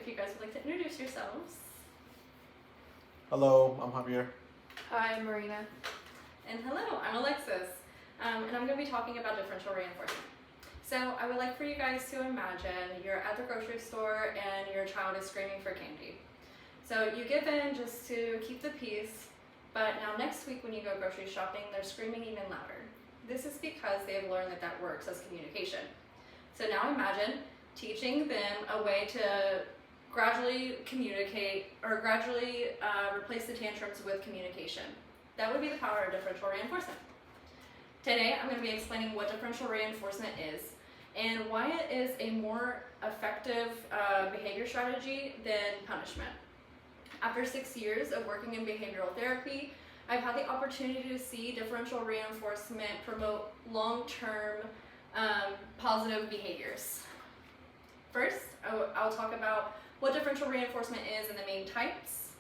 if you guys would like to introduce yourselves. Hello, I'm Javier. Hi, I'm Marina. And hello, I'm Alexis, and I'm going to be talking about differential reinforcement. So I would like for you guys to imagine you're at the grocery store and your child is screaming for candy. So you give in just to keep the peace, but now next week when you go grocery shopping, they're screaming even louder. This is because they have learned that works as communication. So now imagine teaching them a way to gradually communicate or gradually replace the tantrums with communication. That would be the power of differential reinforcement. Today I'm going to be explaining what differential reinforcement is and why it is a more effective behavior strategy than punishment. After 6 years of working in behavioral therapy, I've had the opportunity to see differential reinforcement promote long-term positive behaviors. First, I'll talk about what differential reinforcement is and the main types.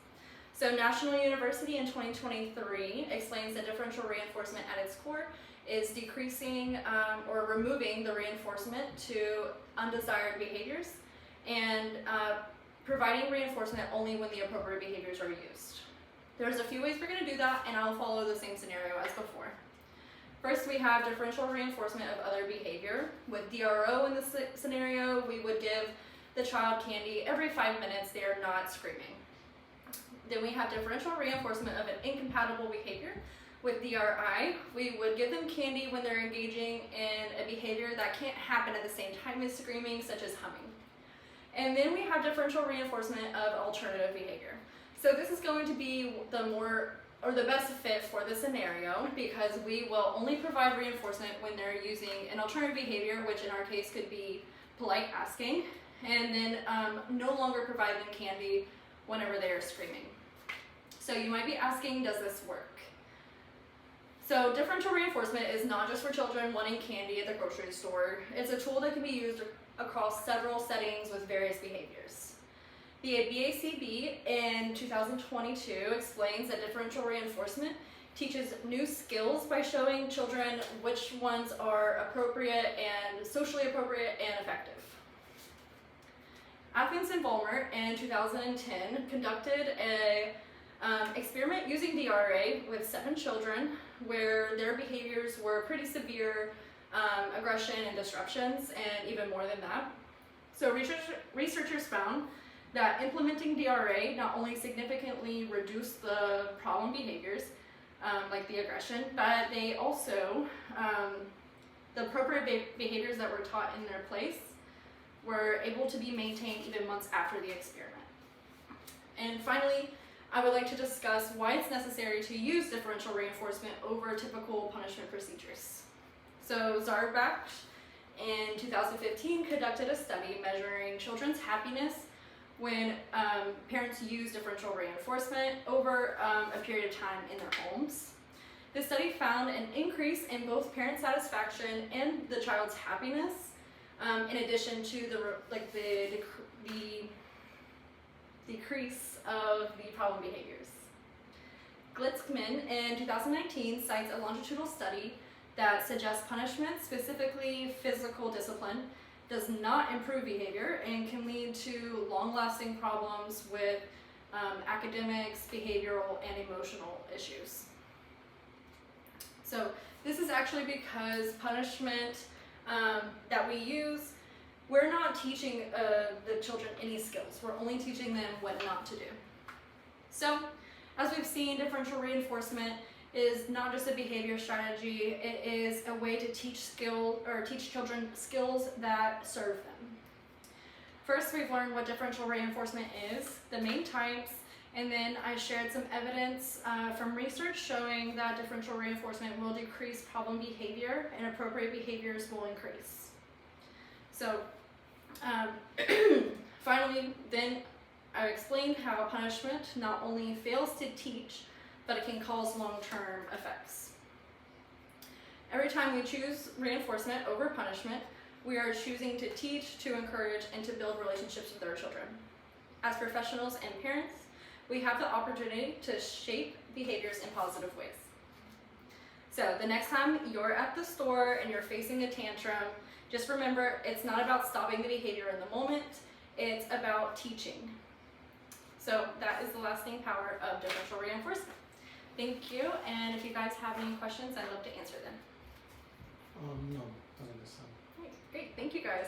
So National University in 2023 explains that differential reinforcement at its core is decreasing or removing the reinforcement to undesired behaviors and providing reinforcement only when the appropriate behaviors are used. There's a few ways we're going to do that, and I'll follow the same scenario as before. First, we have differential reinforcement of other behavior. With DRO in this scenario, we would give the child candy every 5 minutes they are not screaming. Then we have differential reinforcement of an incompatible behavior. With DRI, we would give them candy when they're engaging in a behavior that can't happen at the same time as screaming, such as humming. And then we have differential reinforcement of alternative behavior. So this is going to be the best fit for the scenario because we will only provide reinforcement when they're using an alternative behavior, which in our case could be polite asking, and then no longer provide them candy whenever they are screaming. So you might be asking, does this work? So differential reinforcement is not just for children wanting candy at the grocery store. It's a tool that can be used across several settings with various behaviors. The BACB in 2022 explains that differential reinforcement teaches new skills by showing children which ones are appropriate and socially appropriate and effective. Atkins and Vollmer in 2010 conducted an experiment using DRA with 7 children where their behaviors were pretty severe aggression and disruptions, and even more than that. So researchers found that implementing DRA not only significantly reduced the problem behaviors, like the aggression, but they also, the appropriate behaviors that were taught in their place were able to be maintained even months after the experiment. And finally, I would like to discuss why it's necessary to use differential reinforcement over typical punishment procedures. So Zarbach in 2015 conducted a study measuring children's happiness when parents use differential reinforcement over a period of time in their homes. The study found an increase in both parent satisfaction and the child's happiness, in addition to the decrease of the problem behaviors. Glitzkman in 2019 cites a longitudinal study that suggests punishment, specifically physical discipline, does not improve behavior and can lead to long-lasting problems with academics, behavioral, and emotional issues. So this is actually because punishment that we use, we're not teaching the children any skills. We're only teaching them what not to do. So as we've seen, differential reinforcement is not just a behavior strategy, it is a way to teach children skills that serve them. First, we've learned what differential reinforcement is, the main types, and then I shared some evidence from research showing that differential reinforcement will decrease problem behavior and appropriate behaviors will increase. So finally, then I explained how punishment not only fails to teach, but it can cause long-term effects. Every time we choose reinforcement over punishment, we are choosing to teach, to encourage, and to build relationships with our children. As professionals and parents, we have the opportunity to shape behaviors in positive ways. So the next time you're at the store and you're facing a tantrum, just remember it's not about stopping the behavior in the moment, It's about teaching. So that is the lasting power of differential reinforcement. Thank you, and if you guys have any questions, I'd love to answer them. No, doesn't understand. Great, thank you guys.